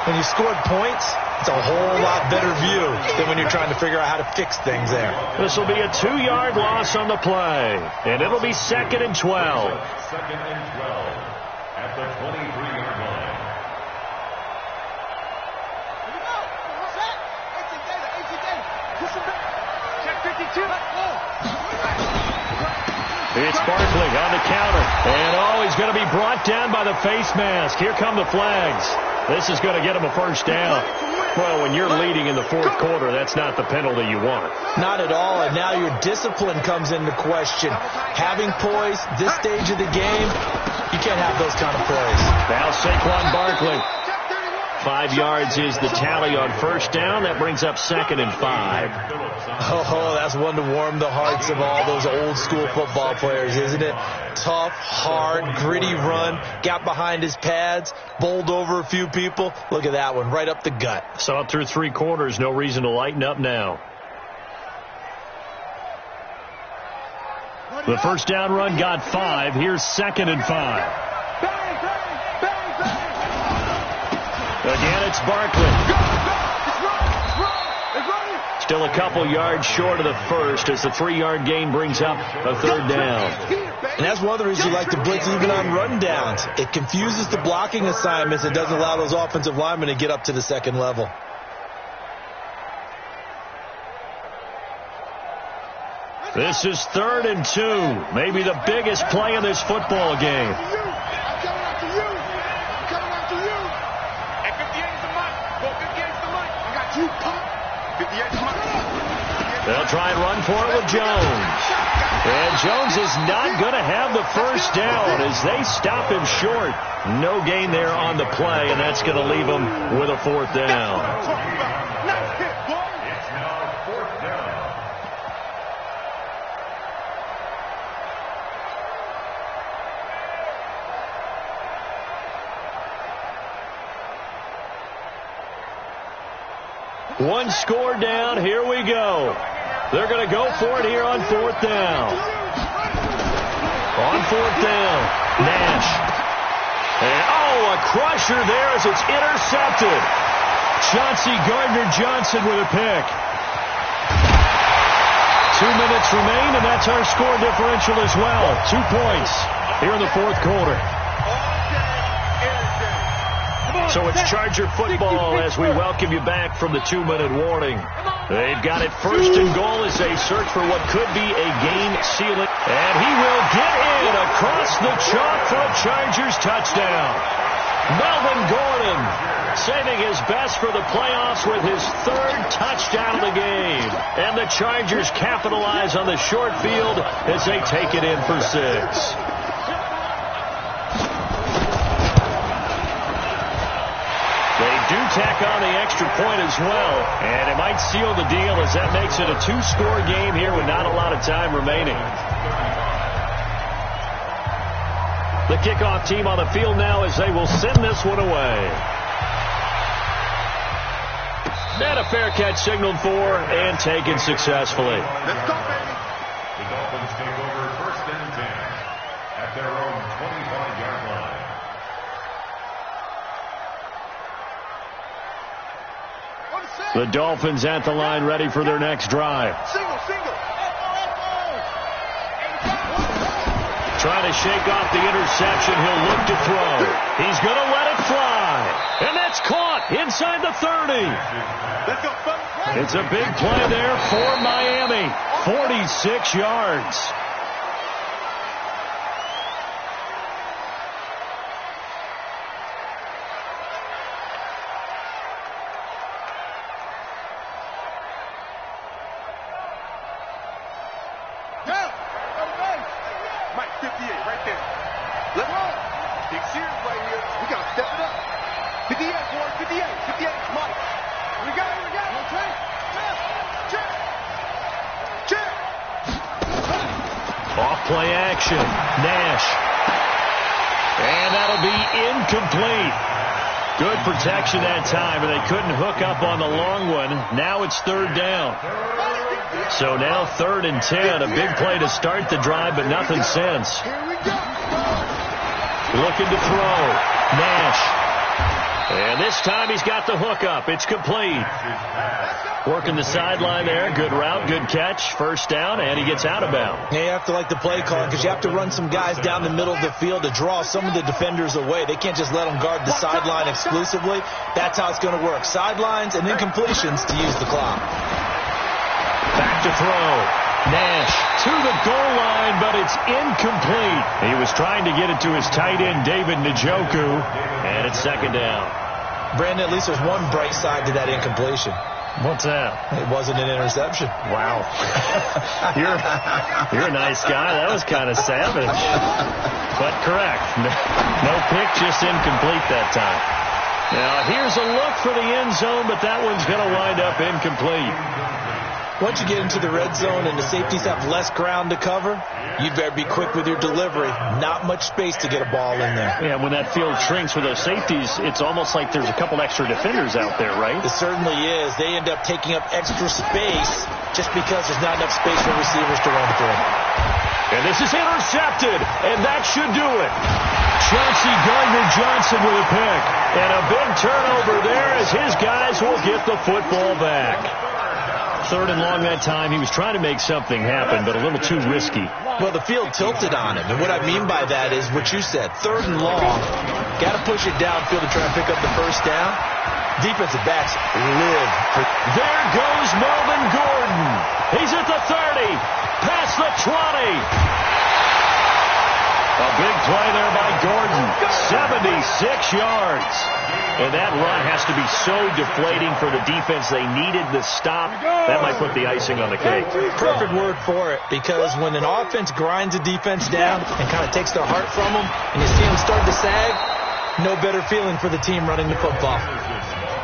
When you scored points, it's a whole lot better view than when you're trying to figure out how to fix things there. This will be a 2-yard loss on the play. And it'll be 2nd and 12. 2nd and 12 at the 23-yard line. It's Barkley on the counter. And, he's going to be brought down by the face mask. Here come the flags. This is going to get him a first down. Well, when you're leading in the fourth quarter, that's not the penalty you want. Not at all, and now your discipline comes into question. Having poise, this stage of the game, you can't have those kind of plays. Now Saquon Barkley. 5 yards is the tally on first down. That brings up 2nd and 5. Oh, that's one to warm the hearts of all those old school football players, isn't it? Tough, hard, gritty run. Got behind his pads, bowled over a few people. Look at that one, right up the gut. Saw it through 3 quarters. No reason to lighten up now. The first down run got 5. Here's 2nd and 5. Again, it's Barkley. Still a couple yards short of the first as the 3-yard gain brings up a 3rd down. And that's one of the reasons you like to blitz even on rundowns. It confuses the blocking assignments. It doesn't allow those offensive linemen to get up to the second level. This is 3rd and 2. Maybe the biggest play in this football game. They'll try and run for it with Jones. And Jones is not going to have the first down as they stop him short. No gain there on the play, and that's going to leave him with a 4th down. It's now 4th down. One score down. Here we go. They're going to go for it here on 4th down. On 4th down, Nash. And, a crusher there as it's intercepted. Chauncey Gardner-Johnson with a pick. 2 minutes remain, and that's our score differential as well. 2 points here in the fourth quarter. So it's Charger football as we welcome you back from the 2-minute warning. They've got it 1st and goal as they search for what could be a game-sealing. And he will get in across the chalk for a Chargers touchdown. Melvin Gordon saving his best for the playoffs with his 3rd touchdown of the game. And the Chargers capitalize on the short field as they take it in for 6. Do tack on the extra point as well, and it might seal the deal as that makes it a 2-score game here with not a lot of time remaining. The kickoff team on the field now as they will send this one away. And a fair catch signaled for and taken successfully. Let's go, baby. The Dolphins take over 1st and 10 at their own 25-yard line. The Dolphins at the line ready for their next drive. Trying to shake off the interception. He'll look to throw. He's going to let it fly. And that's caught inside the 30. It's a big play there for Miami. 46 yards. Mike, 58, right there. Let's go. Big series right here. We got to step it up. 58, boys, 58. 58, Mike. We got it. Okay. Check. Off play action. Nash. And that'll be incomplete. Good protection that time, but they couldn't hook up on the long one. Now it's third down. So now 3rd and 10. A big play to start the drive, but nothing since. Looking to throw. Nash. And this time he's got the hookup. It's complete. Working the sideline there. Good route, good catch. First down, and he gets out of bounds. Yeah, you have to like the play call because you have to run some guys down the middle of the field to draw some of the defenders away. They can't just let them guard the sideline exclusively. That's how it's going to work. Sidelines and then completions to use the clock. Back to throw. Nash to the goal line, but it's incomplete. He was trying to get it to his tight end, David Njoku, and it's second down. Brandon, at least there's one bright side to that incompletion. What's that? It wasn't an interception. Wow. You're a nice guy. That was kind of savage. But correct. No pick, just incomplete that time. Now, here's a look for the end zone, but that one's going to wind up incomplete. Once you get into the red zone and the safeties have less ground to cover, you better be quick with your delivery. Not much space to get a ball in there. Yeah, when that field shrinks for those safeties, it's almost like there's a couple extra defenders out there, right? It certainly is. They end up taking up extra space just because there's not enough space for receivers to run through. And this is intercepted, and that should do it. Chauncey Gardner-Johnson with a pick. And a big turnover there as his guys will get the football back. 3rd and long that time. He was trying to make something happen, but a little too risky. Well, the field tilted on him. And what I mean by that is what you said. 3rd and long. Got to push it downfield to try and pick up the first down. Defensive backs live for... There goes Melvin Gordon. He's at the 30. Past the 20. A big play there by Gordon. 76 yards. And that run has to be so deflating for the defense. They needed the stop. That might put the icing on the cake. Perfect word for it, because when an offense grinds a defense down and kind of takes their heart from them, and you see them start to sag, no better feeling for the team running the football.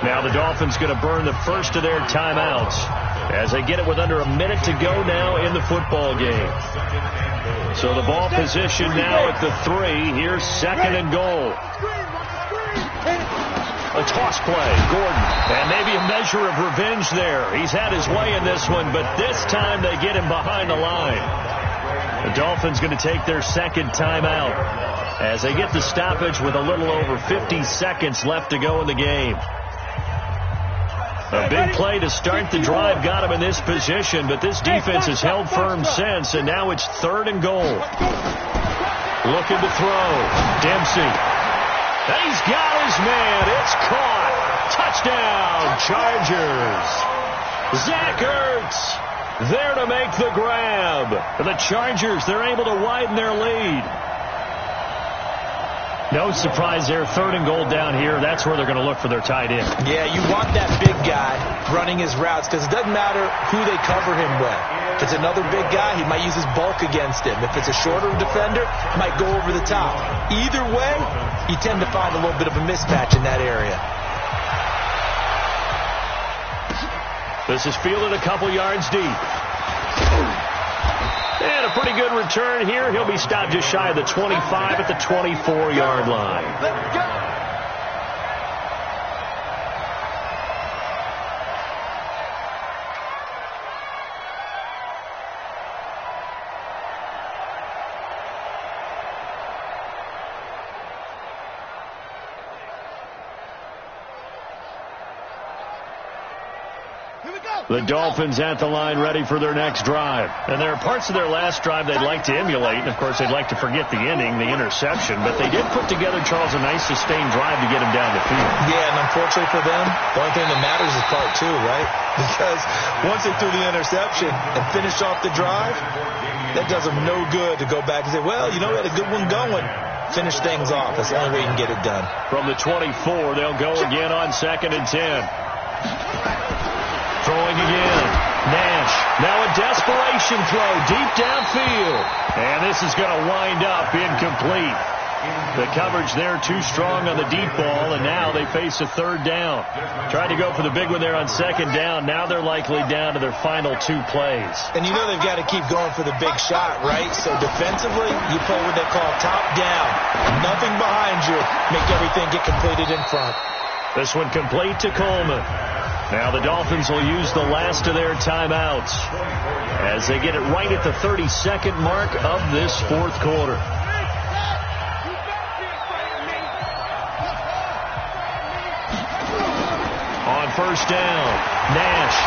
Now the Dolphins going to burn the first of their timeouts as they get it with under a minute to go now in the football game. So the ball position now at the 3. Here's 2nd and goal. A toss play, Gordon, and maybe a measure of revenge there. He's had his way in this one, but this time they get him behind the line. The Dolphins going to take their 2nd timeout as they get the stoppage with a little over 50 seconds left to go in the game. A big play to start the drive got him in this position, but this defense has held firm since, and now it's 3rd and goal. Looking to throw. Dempsey. And he's got his man. It's caught. Touchdown, Chargers. Zach Ertz there to make the grab. The Chargers, they're able to widen their lead. No surprise there. 3rd and goal down here. That's where they're going to look for their tight end. Yeah, you want that big guy running his routes because it doesn't matter who they cover him with. If it's another big guy, he might use his bulk against him. If it's a shorter defender, he might go over the top. Either way, you tend to find a little bit of a mismatch in that area. This is fielded a couple yards deep. And a pretty good return here. He'll be stopped just shy of the 25 at the 24-yard line. Let's go. Here we go. The Dolphins at the line ready for their next drive. And there are parts of their last drive they'd like to emulate. And, of course, they'd like to forget the inning, the interception. But they did put together, Charles, a nice sustained drive to get him down the field. Yeah, and unfortunately for them, the only thing that matters is part two, right? Because once they threw the interception and finished off the drive, that does them no good to go back and say, well, you know, we had a good one going. Finish things off. That's the only way you can get it done. From the 24, they'll go again on 2nd and 10. Throwing again. Nash. Now a desperation throw deep downfield. And this is going to wind up incomplete. The coverage there too strong on the deep ball, and now they face a 3rd down. Tried to go for the big one there on 2nd down. Now they're likely down to their final 2 plays. And you know they've got to keep going for the big shot, right? So defensively, you play what they call top down. Nothing behind you. Make everything get completed in front. This one complete to Coleman. Now the Dolphins will use the last of their timeouts as they get it right at the 32nd mark of this 4th quarter. On 1st down, Nash.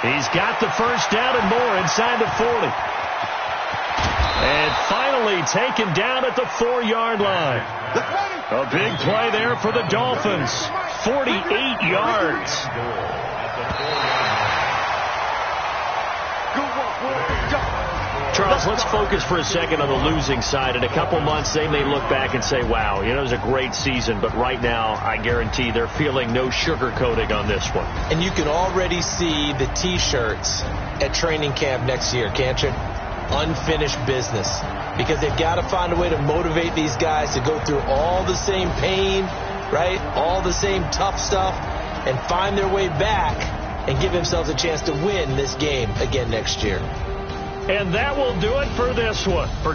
He's got the 1st down and more inside the 40. And finally taken down at the 4-yard line. A big play there for the Dolphins. 48 yards. Charles, let's focus for a second on the losing side. In a couple months, they may look back and say, wow, you know, it was a great season. But right now, I guarantee they're feeling no sugarcoating on this one. And you can already see the T-shirts at training camp next year, can't you? Unfinished business. Because they've got to find a way to motivate these guys to go through all the same pain, right? All the same tough stuff, and find their way back and give themselves a chance to win this game again next year. And that will do it for this one. For